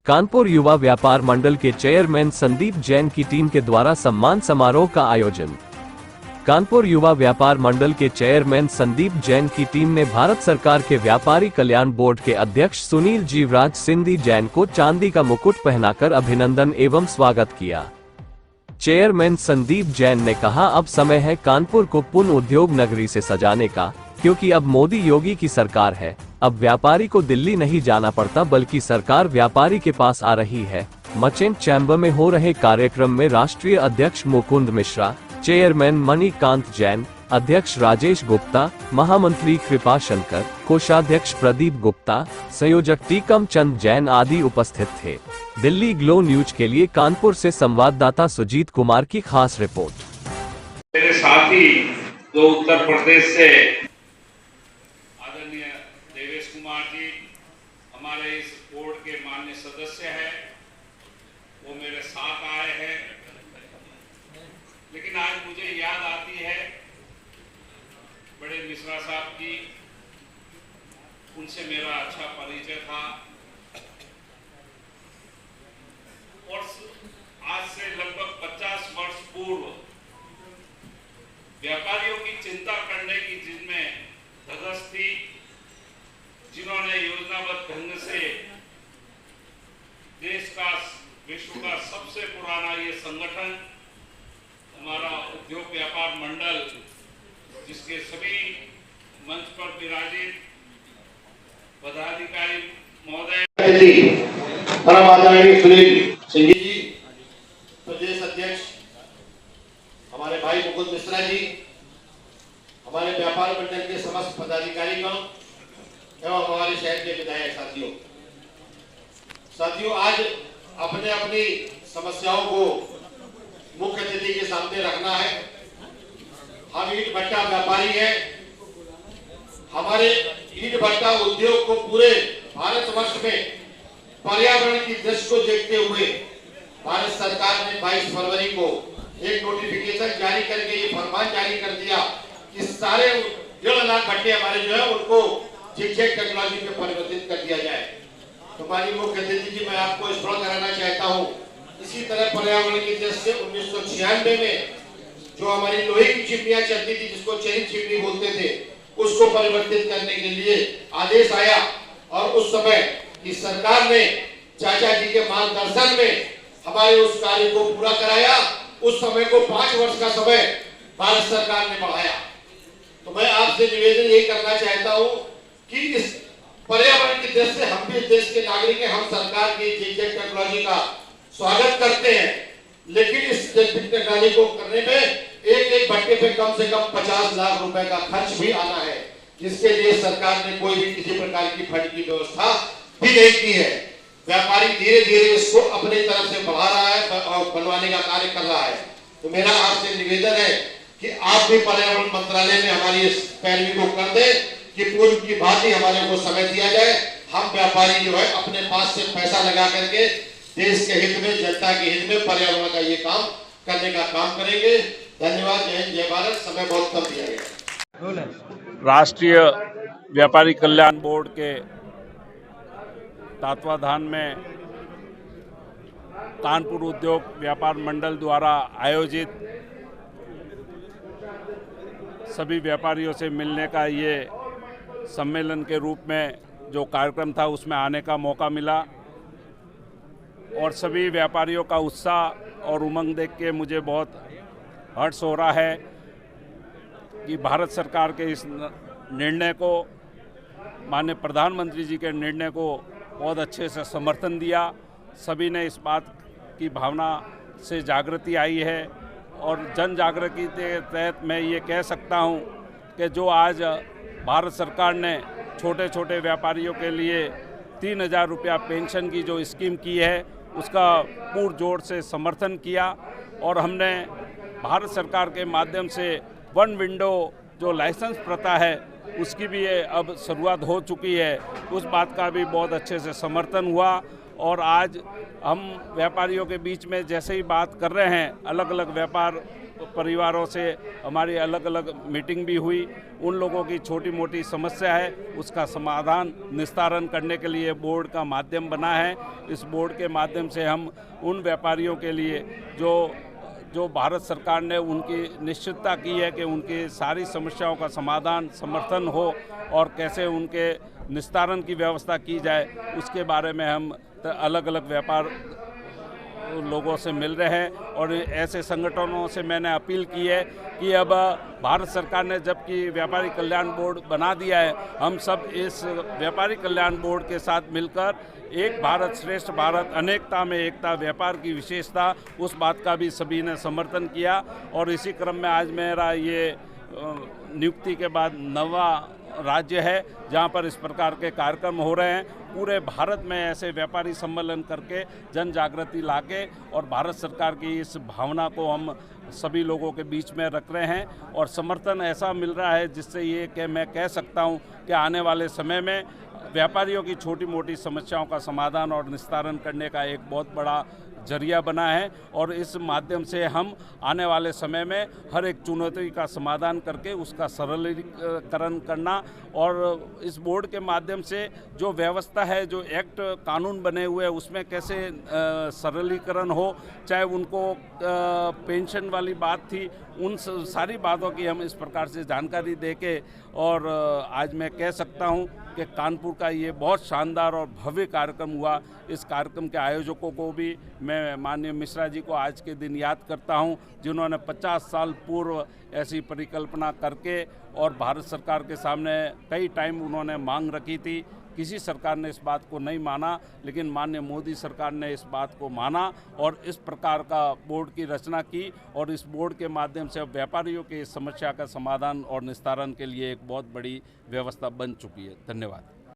कानपुर युवा व्यापार मंडल के चेयरमैन संदीप जैन की टीम के द्वारा सम्मान समारोह का आयोजन। कानपुर युवा व्यापार मंडल के चेयरमैन संदीप जैन की टीम ने भारत सरकार के व्यापारी कल्याण बोर्ड के अध्यक्ष सुनील जीवराज सिंधी जैन को चांदी का मुकुट पहनाकर अभिनंदन एवं स्वागत किया। चेयरमैन संदीप जैन ने कहा, अब समय है कानपुर को पुनः उद्योग नगरी से सजाने का, क्योंकि अब मोदी योगी की सरकार है। अब व्यापारी को दिल्ली नहीं जाना पड़ता, बल्कि सरकार व्यापारी के पास आ रही है। मर्चेंट चैम्बर में हो रहे कार्यक्रम में राष्ट्रीय अध्यक्ष मुकुंद मिश्रा, चेयरमैन मणिकांत जैन, अध्यक्ष राजेश गुप्ता, महामंत्री कृपा शंकर, कोषाध्यक्ष प्रदीप गुप्ता, संयोजक टीकम चंद जैन आदि उपस्थित थे। दिल्ली ग्लो न्यूज के लिए कानपुर से संवाददाता सुजीत कुमार की खास रिपोर्ट। मेरे साथी जो उत्तर प्रदेश से आदरणीय देवेश कुमार जी हमारे इस बोर्ड के माननीय सदस्य हैं, वो मेरे साथ आए हैं। लेकिन आज मुझे याद आती है बड़े मिश्रा साहब की, उनसे मेरा अच्छा परिचय था और आज से लगभग 50 वर्ष पूर्व व्यापारियों की चिंता करने की जिनमें धगस थी, जिन्होंने योजनाबद्ध ढंग से देश का, विश्व का सबसे पुराना ये संगठन हमारा उद्योग व्यापार मंडल, जिसके सभी मंच पर विराजित पदाधिकारी महोदय, परम आदरणीय सुनील सिंह जी, प्रदेश अध्यक्ष हमारे भाई मुकुंद मिश्रा जी, हमारे व्यापार मंडल के समस्त पदाधिकारीगण एवं हमारे शहर के विधायक साथियों, आज अपने अपनी समस्याओं को मुख्य अतिथि के सामने रखना है। हम ईंट भट्टा व्यापारी हैं। हमारे ईंट भट्टा उद्योग को पूरे भारतवर्ष में पर्यावरण की दृष्टि को देखते हुए भारत सरकार ने 22 फरवरी को एक नोटिफिकेशन जारी करके ये फरमान जारी कर दिया कि सारे 1.5 लाख भट्टे हमारे जो है उनको जिगजैग टेक्नोलॉजी में परिवर्तित कर दिया जाए। तो हमारी मुख्य अतिथि जी, मैं आपको स्मरण कराना चाहता हूँ, इसी तरह पर्यावरण की दृष्टि से 1996 में जो हमारी लोहे की चिमनियां चलती थी, जिसको चैन चिमनी बोलते थे, उसको परिवर्तित करने के लिए आदेश आया और उस समय की सरकार ने चाचा जी के मार्गदर्शन में हमारे उस कार्य को पूरा कराया। उस समय को 5 वर्ष का समय भारत सरकार ने बढ़ाया। तो मैं आपसे निवेदन यही करना चाहता हूं कि इस पर्यावरण की दृष्टि से हम भी देश के नागरिक हैं, हम सरकार की जिगजैग टेक्नोलॉजी का स्वागत करते हैं, लेकिन इस जिगजैग टेक्नोलॉजी को करने में एक भट्टे पे कम से कम 50 लाख रुपए का खर्च भी आना है, जिसके लिए सरकार ने कोई भी किसी प्रकार की फंड की व्यवस्था भी नहीं की है। व्यापारी धीरे धीरे इसको अपनी तरफ से बढ़ा रहा है और बनवाने का कार्य कर रहा है। तो मेरा आपसे निवेदन है कि आप भी पर्यावरण मंत्रालय में हमारी इस पैरवी को कर दें कि पूर्व की भांति हमारे को समय दिया जाए। हम व्यापारी जो है अपने पास से पैसा लगा करके देश के हित में, जनता के हित में पर्यावरण का ये काम करने का काम करेंगे। धन्यवाद। जय हिंद, जय भारत। समय बहुत कम दिया गया। राष्ट्रीय व्यापारी कल्याण बोर्ड के तत्वाधान में कानपुर उद्योग व्यापार मंडल द्वारा आयोजित सभी व्यापारियों से मिलने का ये सम्मेलन के रूप में जो कार्यक्रम था, उसमें आने का मौका मिला और सभी व्यापारियों का उत्साह और उमंग देख के मुझे बहुत हर्ष हो रहा है कि भारत सरकार के इस निर्णय को, माननीय प्रधानमंत्री जी के निर्णय को बहुत अच्छे से समर्थन दिया। सभी ने इस बात की भावना से जागृति आई है और जन जागृति के तहत मैं ये कह सकता हूँ कि जो आज भारत सरकार ने छोटे छोटे व्यापारियों के लिए 3000 रुपया पेंशन की जो स्कीम की है, उसका पुरजोर से समर्थन किया और हमने भारत सरकार के माध्यम से वन विंडो जो लाइसेंस प्रथा है, उसकी भी अब शुरुआत हो चुकी है। उस बात का भी बहुत अच्छे से समर्थन हुआ और आज हम व्यापारियों के बीच में जैसे ही बात कर रहे हैं, अलग अलग व्यापार परिवारों से हमारी अलग अलग मीटिंग भी हुई। उन लोगों की छोटी मोटी समस्या है, उसका समाधान निस्तारण करने के लिए बोर्ड का माध्यम बना है। इस बोर्ड के माध्यम से हम उन व्यापारियों के लिए जो भारत सरकार ने उनकी निश्चितता की है कि उनकी सारी समस्याओं का समाधान समर्थन हो और कैसे उनके निस्तारण की व्यवस्था की जाए, उसके बारे में हम अलग अलग व्यापार लोगों से मिल रहे हैं। और ऐसे संगठनों से मैंने अपील की है कि अब भारत सरकार ने जबकि व्यापारी कल्याण बोर्ड बना दिया है, हम सब इस व्यापारी कल्याण बोर्ड के साथ मिलकर एक भारत श्रेष्ठ भारत, अनेकता में एकता, व्यापार की विशेषता, उस बात का भी सभी ने समर्थन किया। और इसी क्रम में आज मेरा ये नियुक्ति के बाद नवा राज्य है जहाँ पर इस प्रकार के कार्यक्रम हो रहे हैं। पूरे भारत में ऐसे व्यापारी सम्मेलन करके जन जागृति लाके और भारत सरकार की इस भावना को हम सभी लोगों के बीच में रख रहे हैं और समर्थन ऐसा मिल रहा है जिससे ये कि मैं कह सकता हूँ कि आने वाले समय में व्यापारियों की छोटी मोटी समस्याओं का समाधान और निस्तारण करने का एक बहुत बड़ा जरिया बना है। और इस माध्यम से हम आने वाले समय में हर एक चुनौती का समाधान करके उसका सरलीकरण करना और इस बोर्ड के माध्यम से जो व्यवस्था है, जो एक्ट कानून बने हुए हैं, उसमें कैसे सरलीकरण हो, चाहे उनको पेंशन वाली बात थी, उन सारी बातों की हम इस प्रकार से जानकारी देके और आज मैं कह सकता हूँ कि कानपुर का ये बहुत शानदार और भव्य कार्यक्रम हुआ। इस कार्यक्रम के आयोजकों को भी मैं माननीय मिश्रा जी को आज के दिन याद करता हूं, जिन्होंने 50 साल पूर्व ऐसी परिकल्पना करके और भारत सरकार के सामने कई टाइम उन्होंने मांग रखी थी। किसी सरकार ने इस बात को नहीं माना, लेकिन माननीय मोदी सरकार ने इस बात को माना और इस प्रकार का बोर्ड की रचना की और इस बोर्ड के माध्यम से अब व्यापारियों की इस समस्या का समाधान और निस्तारण के लिए एक बहुत बड़ी व्यवस्था बन चुकी है। धन्यवाद।